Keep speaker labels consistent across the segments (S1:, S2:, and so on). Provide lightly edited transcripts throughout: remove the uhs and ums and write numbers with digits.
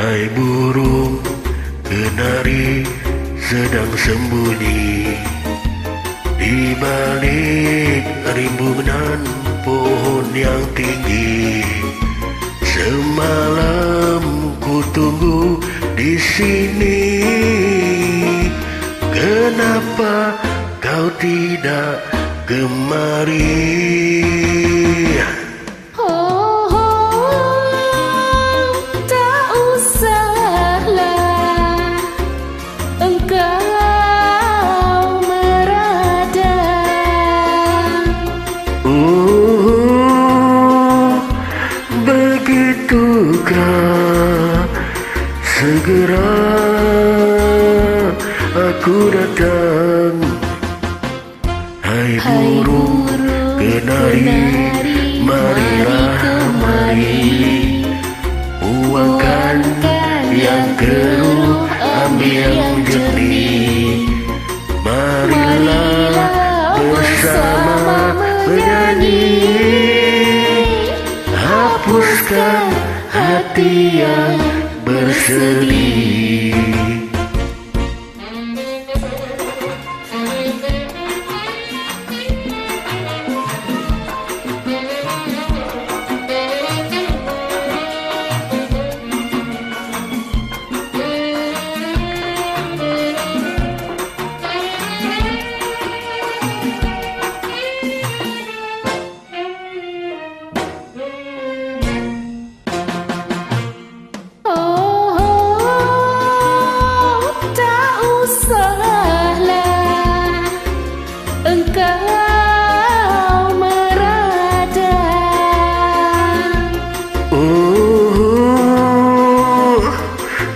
S1: Hai burung kenari sedang sembunyi di balik rimbunan pohon yang tinggi. Semalam ku tunggu di sini. Kenapa kau tidak kemari? Begitukah segera aku datang. Hai burung kenari, marilah kemari. Buangkan yang keruh, ambil yang jernih. Marilah bersama menyanyi. Hapuskan hati yang bersedih.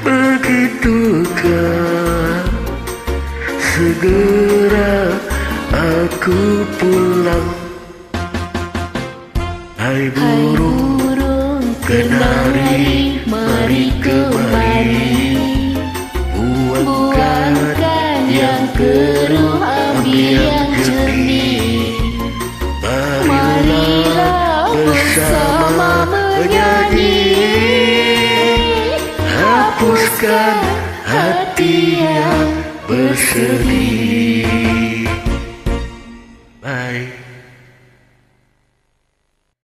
S1: Begitukah segera aku pulang. Hai burung kenari, mari kemari. Buangkan yang keruh, ambil yang jernih. Marilah bersama menyanyi. Hapuskan hati yang bersedih.